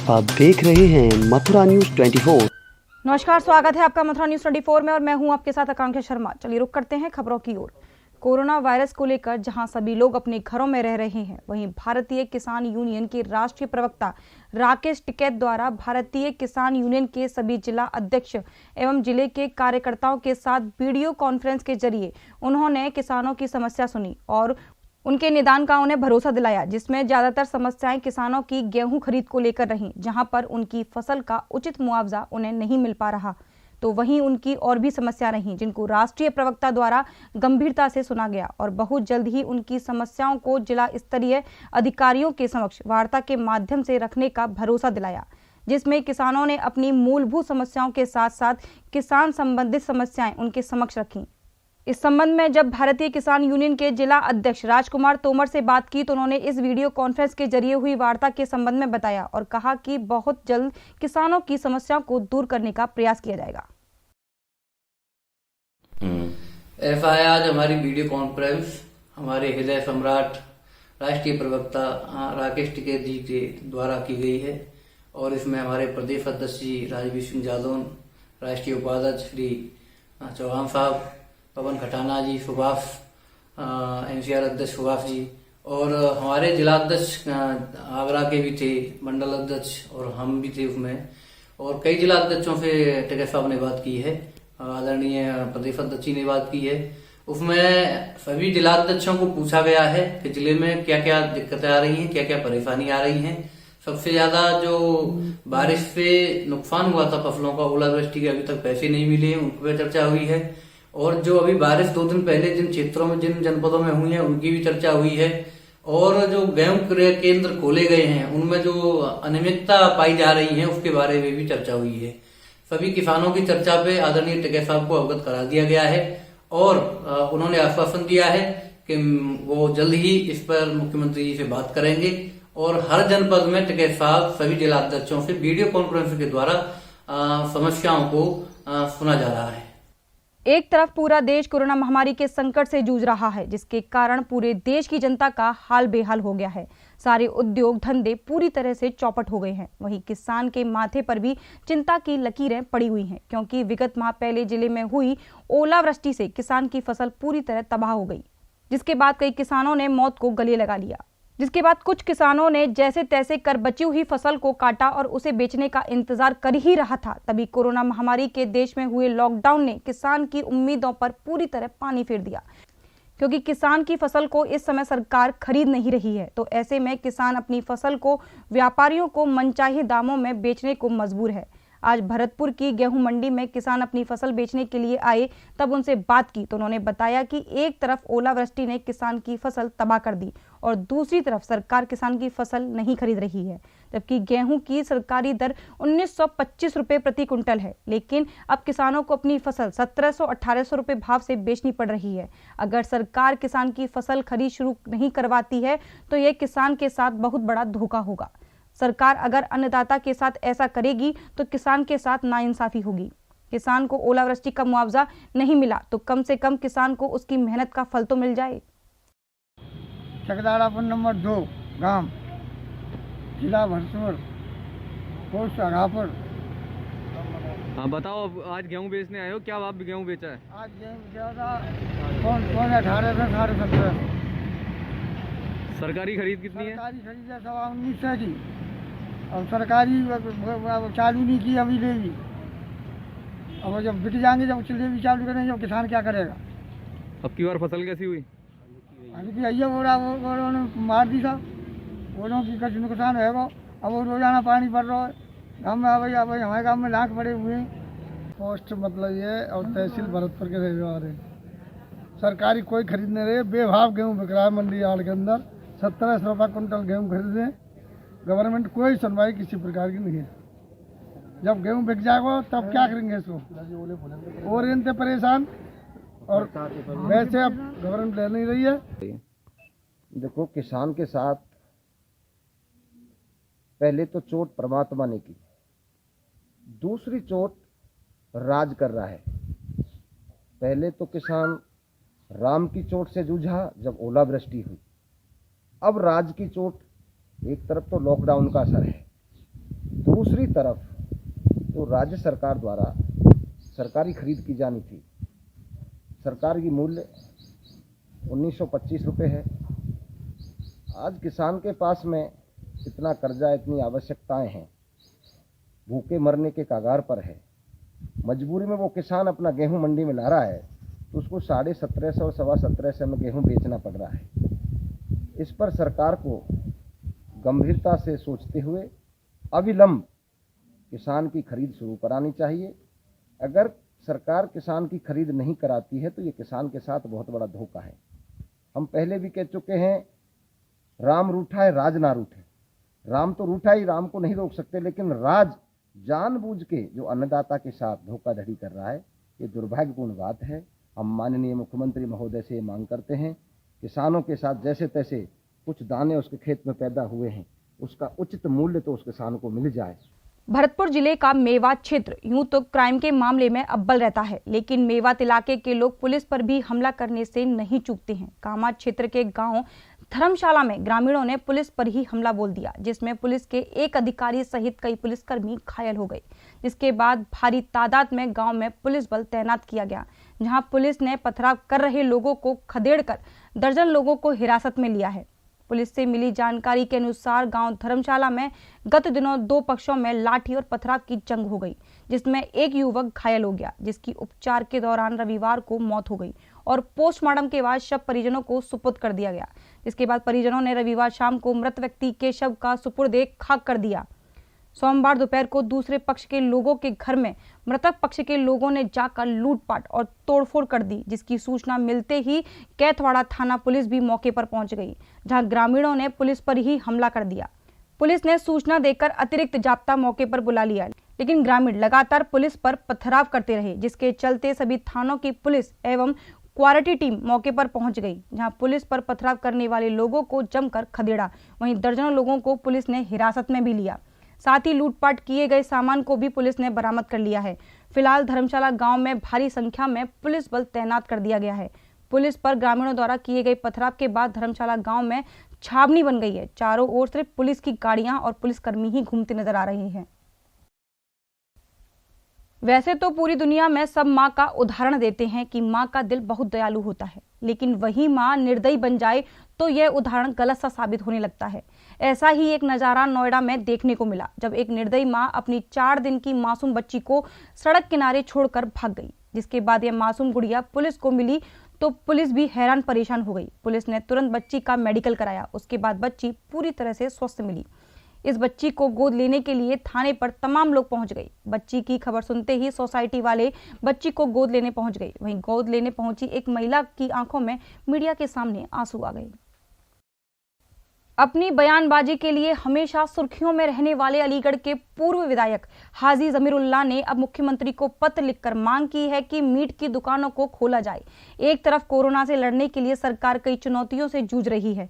आप देख रहे हैं मथुरा न्यूज 24। नमस्कार, स्वागत है आपका मथुरा न्यूज 24 में और मैं हूं आपके साथ आकांक्षा शर्मा। चलिए रुक करते हैं खबरों की ओर। कोरोना वायरस को लेकर जहां सभी लोग अपने घरों में रह रहे हैं, वहीं भारतीय किसान यूनियन के राष्ट्रीय प्रवक्ता राकेश टिकैत द्वारा भारतीय किसान यूनियन के सभी जिला अध्यक्ष एवं जिले के कार्यकर्ताओं के साथ वीडियो कॉन्फ्रेंस के जरिए उन्होंने किसानों की समस्या सुनी और उनके निदान का उन्हें भरोसा दिलाया, जिसमें ज्यादातर समस्याएं किसानों की गेहूं खरीद को लेकर रहीं, जहां पर उनकी फसल का उचित मुआवजा उन्हें नहीं मिल पा रहा, तो वहीं उनकी और भी समस्या रहीं, जिनको राष्ट्रीय प्रवक्ता द्वारा गंभीरता से सुना गया और बहुत जल्द ही उनकी समस्याओं को जिला स्तरीय अधिकारियों के समक्ष वार्ता के माध्यम से रखने का भरोसा दिलाया, जिसमें किसानों ने अपनी मूलभूत समस्याओं के साथ साथ किसान संबंधित समस्याएं उनके समक्ष रखीं। इस संबंध में जब भारतीय किसान यूनियन के जिला अध्यक्ष राजकुमार तोमर से बात की तो उन्होंने इस वीडियो कॉन्फ्रेंस के जरिए हुई वार्ता के संबंध में बताया और कहा कि बहुत जल्द किसानों की समस्याओं को दूर करने का प्रयास किया जाएगा। ऐसा है, आज हमारी वीडियो कॉन्फ्रेंस हमारे हृदय सम्राट राष्ट्रीय प्रवक्ता राकेश टिकैत जी के द्वारा की गई है और इसमें हमारे प्रदेश अध्यक्ष जी राजवीर सिंह जादौन, राष्ट्रीय उपाध्यक्ष श्री चौहान साहब, पवन खटाना जी, सुभाष, एनसीआर अध्यक्ष सुभाष जी और हमारे जिला अध्यक्ष आगरा के भी थे, मंडल अध्यक्ष और हम भी थे उसमें, और कई जिला अध्यक्षों से टिकैत साहब ने बात की है, आदरणीय प्रदेश अध्यक्ष जी ने बात की है। उसमें सभी जिला अध्यक्षों को पूछा गया है कि जिले में क्या क्या दिक्कतें आ रही हैं, क्या क्या परेशानी आ रही हैं। सबसे ज्यादा जो बारिश से नुकसान हुआ था फसलों का, ओलावृष्टि के अभी तक पैसे नहीं मिले, उन पर चर्चा हुई है, और जो अभी बारिश 2 दिन पहले जिन क्षेत्रों में जिन जनपदों में हुई है उनकी भी चर्चा हुई है, और जो गेहूं क्रय केंद्र खोले गए हैं उनमें जो अनियमितता पाई जा रही है उसके बारे में भी चर्चा हुई है। सभी किसानों की चर्चा पे आदरणीय टिकैत साहब को अवगत करा दिया गया है और उन्होंने आश्वासन दिया है कि वो जल्द ही इस पर मुख्यमंत्री जी से बात करेंगे और हर जनपद में टिकैत साहब सभी जिला अध्यक्षों से वीडियो कॉन्फ्रेंस के द्वारा समस्याओं को सुना जा रहा है। एक तरफ पूरा देश कोरोना महामारी के संकट से जूझ रहा है, जिसके कारण पूरे देश की जनता का हाल बेहाल हो गया है। सारे उद्योग धंधे पूरी तरह से चौपट हो गए हैं। वहीं किसान के माथे पर भी चिंता की लकीरें पड़ी हुई हैं, क्योंकि विगत माह पहले जिले में हुई ओलावृष्टि से किसान की फसल पूरी तरह तबाह हो गई, जिसके बाद कई किसानों ने मौत को गले लगा लिया। जिसके बाद कुछ किसानों ने जैसे तैसे कर बची हुई फसल को काटा और उसे बेचने का इंतजार कर ही रहा था। तभी कोरोना महामारी के देश में हुए लॉकडाउन ने किसान की उम्मीदों पर पूरी तरह पानी फेर दिया, क्योंकि किसान की फसल को इस समय सरकार खरीद नहीं रही है। तो ऐसे में किसान अपनी फसल को व्यापारियों को मनचाहे दामों में बेचने को मजबूर है। आज भरतपुर की गेहूं मंडी में किसान अपनी फसल बेचने के लिए आए, तब उनसे बात की तो उन्होंने बताया कि एक तरफ ओलावृष्टि ने किसान की फसल तबाह कर दी और दूसरी तरफ सरकार किसान की फसल नहीं खरीद रही है, जबकि गेहूं की सरकारी दर 1925 रुपये प्रति कुंटल है, लेकिन अब किसानों को अपनी फसल 1700-1800 रुपये भाव से बेचनी पड़ रही है। अगर सरकार किसान की फसल खरीद शुरू नहीं करवाती है तो यह किसान के साथ बहुत बड़ा धोखा होगा। सरकार अगर अन्नदाता के साथ ऐसा करेगी तो किसान के साथ नाइंसाफी होगी। किसान को ओलावृष्टि का मुआवजा नहीं मिला तो कम से कम किसान को उसकी मेहनत का फल तो मिल जाए। चकदारापुर नंबर 2 गांव, जिला भरतपुर, पोस्ट आगापुर। हाँ बताओ, अब आज गेहूं बेचने आए हो, क्या भाव गेहूं बेचा है? आज गेहूँ ज़्यादा कौन 1800 से 1750। सरकारी खरीद कितनी है? सरकारी खरीद है 1900 की, और सरकारी चालू नहीं की अभी ले भी। अब जब बिक जाएंगे, जब ले भी चालू करेंगे, जब किसान क्या करेगा? अब की बार फसल कैसी हुई? अभी भी आइए वो मार दी साहब, बोलों की कुछ नुकसान है वो। अब वो रोजाना पानी पड़ रहा है गाँव में। अब हमारे गाँव में लाख पड़े हुए हैं। पोस्ट मतलब ये और तहसील भरतपुर के रहने वाले, सरकारी कोई खरीद नहीं रही है। बेभाव गेहूँ बिक रहा है मंडी यार्ड के अंदर। 1700 रुपये कुंटल गेहूँ खरीदे, गवर्नमेंट कोई सुनवाई किसी प्रकार की नहीं है। जब गेहूँ बिक जाएगा तब क्या करेंगे इसको? और इनसे परेशान, और वैसे अब गवर्नमेंट ले नहीं रही है। देखो, किसान के साथ पहले तो चोट परमात्मा ने की, दूसरी चोट राज कर रहा है। पहले तो किसान राम की चोट से जूझा जब ओलावृष्टि हुई, अब राज की चोट। एक तरफ तो लॉकडाउन का असर है, दूसरी तरफ जो राज्य सरकार द्वारा सरकारी खरीद की जानी थी, सरकार की मूल्य 1925 रुपये है। आज किसान के पास में इतना कर्जा, इतनी आवश्यकताएं हैं, भूखे मरने के कगार पर है, मजबूरी में वो किसान अपना गेहूं मंडी में ला रहा है तो उसको 1750 और 1750 में गेहूं बेचना पड़ रहा है। इस पर सरकार को गंभीरता से सोचते हुए अविलंब किसान की खरीद शुरू करानी चाहिए। अगर सरकार किसान की खरीद नहीं कराती है तो ये किसान के साथ बहुत बड़ा धोखा है। हम पहले भी कह चुके हैं, राम रूठा है राज ना रूठे। राम तो रूठा ही, राम को नहीं रोक सकते, लेकिन राज जानबूझ के जो अन्नदाता के साथ धोखाधड़ी कर रहा है, ये दुर्भाग्यपूर्ण बात है। हम माननीय मुख्यमंत्री महोदय से मांग करते हैं, किसानों के साथ जैसे तैसे कुछ दाने उसके खेत में पैदा हुए हैं, उसका उचित मूल्य तो उस किसान को मिल जाए। भरतपुर जिले का मेवात क्षेत्र यूं तो क्राइम के मामले में अव्वल रहता है, लेकिन मेवात इलाके के लोग पुलिस पर भी हमला करने से नहीं चूकते हैं। कामात क्षेत्र के गांव धर्मशाला में ग्रामीणों ने पुलिस पर ही हमला बोल दिया, जिसमें पुलिस के एक अधिकारी सहित कई पुलिसकर्मी घायल हो गए, जिसके बाद भारी तादाद में गांव में पुलिस बल तैनात किया गया, जहां पुलिस ने पथराव कर रहे लोगों को खदेड़कर दर्जन लोगों को हिरासत में लिया है। पुलिस से मिली जानकारी के अनुसार गांव धर्मशाला में गत दिनों दो पक्षों में लाठी और पथराव की जंग हो गई, जिसमें एक युवक घायल हो गया, जिसकी उपचार के दौरान रविवार को मौत हो गई और पोस्टमार्टम के बाद शव परिजनों को सुपुर्द कर दिया गया। जिसके बाद परिजनों ने रविवार शाम को मृत व्यक्ति के शव का सुपुर्द खाक कर दिया। सोमवार दोपहर को दूसरे पक्ष के लोगों के घर में मृतक पक्ष के लोगों ने जाकर लूटपाट और तोड़फोड़ कर दी, जिसकी सूचना मिलते ही कैथवाड़ा थाना पुलिस भी मौके पर पहुंच गई, जहां ग्रामीणों ने पुलिस पर ही हमला कर दिया। पुलिस ने सूचना देकर अतिरिक्त जाब्ता मौके पर बुला लिया, लेकिन ग्रामीण लगातार पुलिस पर पथराव करते रहे, जिसके चलते सभी थानों की पुलिस एवं क्वालिटी टीम मौके पर पहुंच गई, जहां पुलिस पर पथराव करने वाले लोगों को जमकर खदेड़ा। वहीं दर्जनों लोगों को पुलिस ने हिरासत में भी लिया। साथ ही लूटपाट किए गए सामान को भी पुलिस ने बरामद कर लिया है। फिलहाल धर्मशाला गांव में भारी संख्या में पुलिस बल तैनात कर दिया गया है। पुलिस पर ग्रामीणों द्वारा किए गए पथराव के बाद धर्मशाला गांव में छावनी बन गई है। चारों ओर सिर्फ पुलिस की गाड़ियां और पुलिसकर्मी ही घूमते नजर आ रहे हैं। वैसे तो पूरी दुनिया में सब माँ का उदाहरण देते हैं कि माँ का दिल बहुत दयालु होता है, लेकिन वही माँ निर्दयी बन जाए तो यह उदाहरण गलत सा साबित होने लगता है। ऐसा ही एक नज़ारा नोएडा में देखने को मिला, जब एक निर्दयी माँ अपनी 4 दिन की मासूम बच्ची को सड़क किनारे छोड़कर भाग गई। जिसके बाद यह मासूम गुड़िया पुलिस को मिली तो पुलिस भी हैरान परेशान हो गई। पुलिस ने तुरंत बच्ची का मेडिकल कराया। उसके बाद बच्ची पूरी तरह से स्वस्थ मिली। इस बच्ची को गोद लेने के लिए थाने पर तमाम लोग पहुंच गए। बच्ची की खबर सुनते ही सोसाइटी वाले बच्ची को गोद लेने पहुंच गए। वहीं गोद लेने पहुंची एक महिला की आंखों में मीडिया के सामने आंसू आ गए। अपनी बयानबाजी के लिए हमेशा सुर्खियों में रहने वाले अलीगढ़ के पूर्व विधायक हाजी जमीरुल्लाह ने अब मुख्यमंत्री को पत्र लिखकर मांग की है कि मीट की दुकानों को खोला जाए। एक तरफ कोरोना से लड़ने के लिए सरकार कई चुनौतियों से जूझ रही है,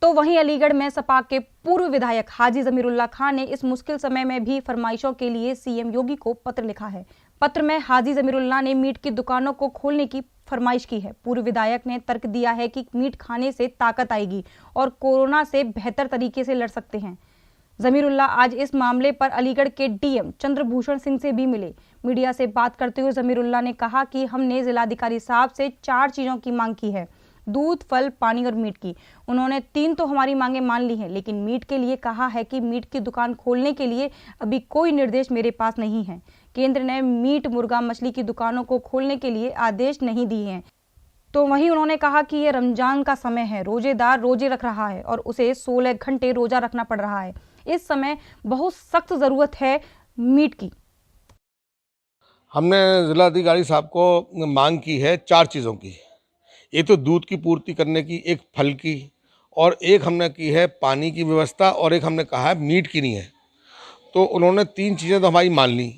तो वहीं अलीगढ़ में सपा के पूर्व विधायक हाजी जमीरुल्लाह खान ने इस मुश्किल समय में भी फरमाइशों के लिए सीएम योगी को पत्र लिखा है। पत्र में हाजी जमीरुल्लाह ने मीट की दुकानों को खोलने की फरमाइश की है। पूर्व विधायक ने तर्क दिया है कि मीट खाने से ताकत आएगी और कोरोना से बेहतर तरीके से लड़ सकते हैं। जमीरुल्लाह आज इस मामले पर अलीगढ़ के डीएम चंद्रभूषण सिंह से भी मिले। मीडिया से बात करते हुए जमीरुल्लाह ने कहा कि हमने जिलाधिकारी साहब से 4 चीजों की मांग की है, दूध, फल, पानी और मीट की। उन्होंने 3 तो हमारी मांगे मान ली हैं, लेकिन मीट के लिए कहा है कि मीट की दुकान खोलने के लिए अभी कोई निर्देश मेरे पास नहीं है। केंद्र ने मीट, मुर्गा, मछली की दुकानों को खोलने के लिए आदेश नहीं दिए हैं। तो वहीं उन्होंने कहा कि ये रमजान का समय है, रोजेदार रोजे रख रहा है और उसे 16 घंटे रोजा रखना पड़ रहा है। इस समय बहुत सख्त जरूरत है मीट की। हमने जिलाधिकारी साहब को मांग की है 4 चीज़ों की। एक तो दूध की पूर्ति करने की, एक फल की, और एक हमने की है पानी की व्यवस्था, और एक हमने कहा है मीट की नहीं है। तो उन्होंने 3 चीज़ें तो हमारी मान ली,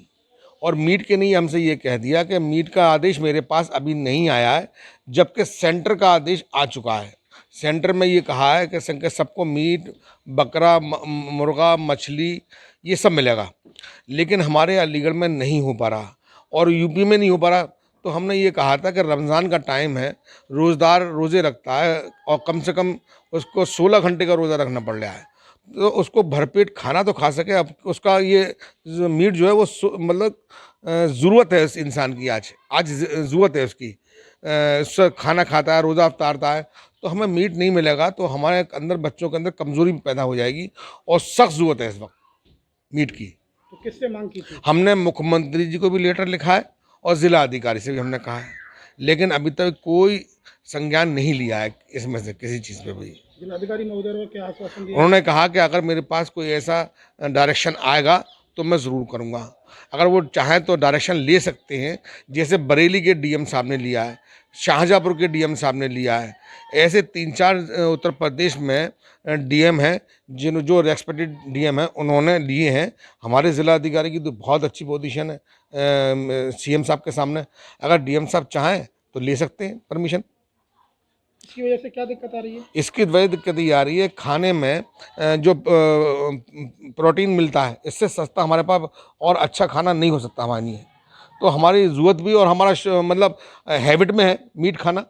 और मीट के नहीं हमसे ये कह दिया कि मीट का आदेश मेरे पास अभी नहीं आया है, जबकि सेंटर का आदेश आ चुका है। सेंटर में ये कहा है कि सबको मीट, बकरा, मुर्गा, मछली ये सब मिलेगा, लेकिन हमारे अलीगढ़ में नहीं हो पा रहा और यूपी में नहीं हो पा रहा। तो हमने ये कहा था कि रमज़ान का टाइम है, रोज़ेदार रोज़े रखता है और कम से कम उसको 16 घंटे का रोज़ा रखना पड़ रहा है। तो उसको भरपेट खाना तो खा सके। अब उसका ये मीट जो है वो मतलब ज़रूरत है इस इंसान की, आज ज़रूरत है उसकी। उससे खाना खाता है, रोज़ा अफ्तारता है, तो हमें मीट नहीं मिलेगा तो हमारे अंदर, बच्चों के अंदर कमज़ोरी पैदा हो जाएगी और सख्त ज़रूरत है इस वक्त मीट की। तो किससे मांग की थी? हमने मुख्यमंत्री जी को भी लेटर लिखा है और ज़िला अधिकारी से भी हमने कहा है, लेकिन अभी तक कोई संज्ञान नहीं लिया है इसमें से किसी चीज़ पे भी। जिलाधिकारी महोदय को क्या आश्वासन दिया? उन्होंने कहा कि अगर मेरे पास कोई ऐसा डायरेक्शन आएगा तो मैं ज़रूर करूँगा। अगर वो चाहें तो डायरेक्शन ले सकते हैं, जैसे बरेली के डीएम साहब ने लिया है, शाहजहाँपुर के डीएम साहब ने लिया है। ऐसे 3-4 उत्तर प्रदेश में डीएम हैं जो रेस्पेक्टेड डीएम हैं, उन्होंने लिए हैं। हमारे ज़िला अधिकारी की तो बहुत अच्छी पोजीशन है सीएम साहब के सामने। अगर डीएम साहब चाहें तो ले सकते हैं परमिशन। इसकी वजह से क्या दिक्कत आ रही है? इसकी वजह दिक्कत ये आ रही है, खाने में जो प्रोटीन मिलता है, इससे सस्ता हमारे पास और अच्छा खाना नहीं हो सकता हमारे लिए। तो हमारी ज़रूरत भी और हमारा मतलब हैबिट में है मीट खाना।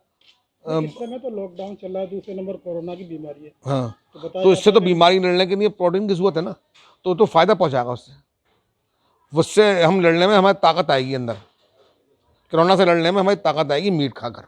इस समय तो लॉकडाउन चल रहा है, दूसरे नंबर कोरोना की बीमारी है। हाँ, बताया तो इससे जाता तो बीमारी लड़ने के लिए प्रोटीन की ज़रूरत है ना, तो फ़ायदा पहुँचाएगा उससे हम लड़ने में हमारी ताकत आएगी अंदर। कोरोना से लड़ने में हमारी ताकत आएगी मीट खाकर।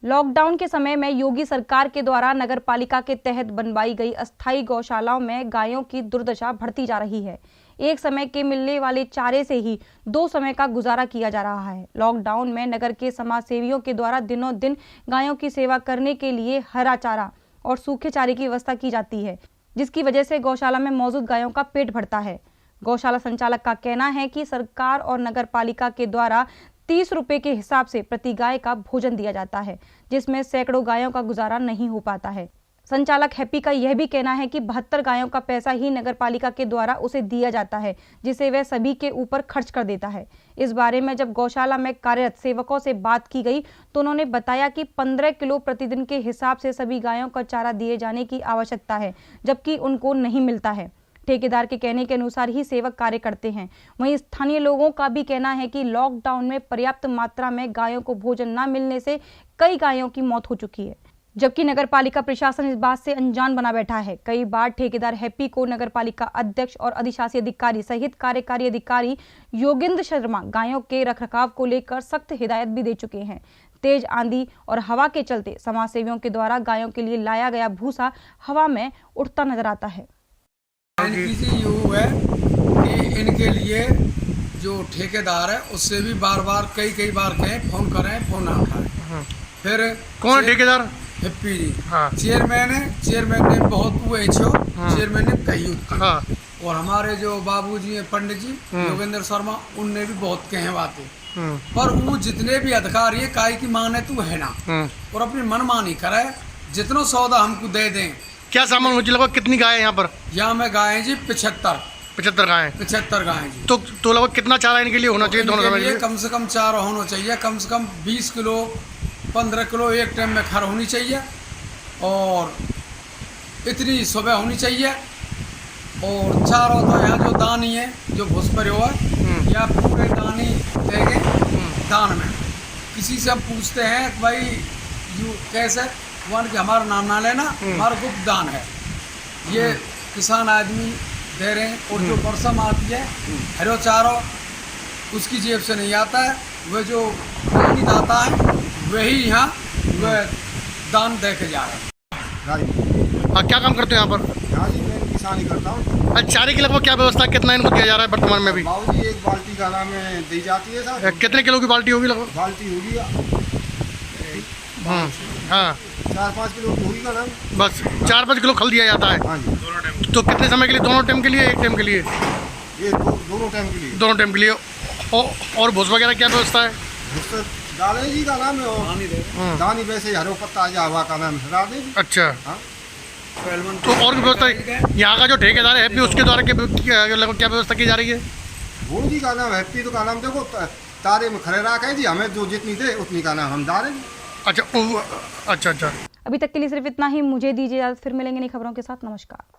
लॉकडाउन के समय में योगी सरकार के द्वारा नगर पालिका के तहत बनवाई गई अस्थायी गौशालाओं में गायों की दुर्दशा बढ़ती जा रही है। एक समय के मिलने वाले चारे से ही 2 समय का गुजारा किया जा रहा है। लॉकडाउन में नगर के समाज सेवियों के द्वारा दिनों दिन गायों की सेवा करने के लिए हरा चारा और सूखे चारे की व्यवस्था की जाती है, जिसकी वजह से गौशाला में मौजूद गायों का पेट भरता है। गौशाला संचालक का कहना है कि सरकार और नगर पालिका के द्वारा 30 रुपए के हिसाब से प्रति गाय का भोजन दिया जाता है, जिसमें सैकड़ों गायों का गुजारा नहीं हो पाता है। संचालक हैप्पी का यह भी कहना है कि 72 गायों का पैसा ही नगर पालिका के द्वारा उसे दिया जाता है, जिसे वह सभी के ऊपर खर्च कर देता है। इस बारे में जब गौशाला में कार्यरत सेवकों से बात की गई तो उन्होंने बताया कि 15 किलो प्रतिदिन के हिसाब से सभी गायों का चारा दिए जाने की आवश्यकता है, जबकि उनको नहीं मिलता है। ठेकेदार के कहने के अनुसार ही सेवक कार्य करते हैं। वहीं स्थानीय लोगों का भी कहना है कि लॉकडाउन में पर्याप्त मात्रा में गायों को भोजन न मिलने से कई गायों की मौत हो चुकी है, जबकि नगर पालिका प्रशासन इस बात से अनजान बना बैठा है। कई बार ठेकेदार हैप्पी को नगर पालिका अध्यक्ष और अधिशासी अधिकारी सहित कार्यकारी अधिकारी योगेंद्र शर्मा गायों के रखरखाव को लेकर सख्त हिदायत भी दे चुके हैं। तेज आंधी और हवा के चलते समाज सेवियों के द्वारा गायों के लिए लाया गया भूसा हवा में उड़ता नजर आता है। इनकी चीज़ यूँ है कि इनके लिए जो ठेकेदार है उससे भी बार बार कई बार कहें फ़ोन करें, फ़ोन ना उठाएं। फिर कौन ठेकेदार? हैप्पी जी। हाँ। चेयरमैन ने बहुत हुए चेयरमैन ने कही हाँ। और हमारे जो बाबूजी हैं पंडित जी योगेंद्र शर्मा, उनने भी बहुत कहे बातें। पर वो जितने भी अधिकारी है काय की माने तू है ना, और अपनी मनमानी करे, जितना सौदा हमको दे दें। क्या सामान मुझे लगा कितनी गाय है यहाँ पर? यहाँ में गाय हैं जी 75 गाय। 75 गाय जी। तो लगभग कितना चारा इनके लिए होना चाहिए दोनों समय के लिए? कम से कम चारा होना चाहिए, कम से कम 20 किलो 15 किलो एक टाइम में खर होनी चाहिए, और इतनी सुबह होनी चाहिए। और चारों तो यहाँ जो दानी है जो भूसपर हुआ या पूरे दानी देंगे दान में। किसी से हम पूछते हैं कि भाई यू कैसे, वन के हमारा नाम ना लेना, हमारा गुप्त दान है, ये किसान आदमी दे रहे हैं। और जो बरसम आती है हरो चारो उसकी जेब से नहीं आता है, वह जो दानी दाता है वही यहाँ वह दान दे के जा रहा है। हाँ, क्या काम करते हो यहाँ पर? हाँ जी, मैं किसानी करता हूँ। चारे की लगभग क्या व्यवस्था, कितना इनको दिया जा रहा है वर्तमान में भी? बाबू जी, एक बाल्टी गाना में दी जाती है साहब। कितने किलो की बाल्टी होगी लगभग? बाल्टी होगी हाँ 4-5 किलो की होगी गाना। बस 4-5 किलो खल दिया जाता है। हाँ जी। तो कितने समय के लिए? दोनों टाइम के लिए, एक टाइम के लिए? ये दोनों टाइम के लिए। दोनों टाइम के लिए। और भूस वगैरह क्या व्यवस्था है? भूस डाले जी गाना में, और दानी वैसे हरो पत्ता या हवा का नाम हरा दे। अच्छा। हाँ। तो और भी व्यवस्था यहाँ का जो ठेकेदार है हैप्पी, उसके द्वारा क्या व्यवस्था की जा रही है? वो जी का नाम हैप्पी, तो का नाम देखो तारे में खड़े रखे जी, हमें जो जितनी दे उतनी का नाम हम डालें। अच्छा। अभी तक के लिए सिर्फ इतना ही। मुझे दीजिए इजाजत, फिर मिलेंगे नई खबरों के साथ। नमस्कार।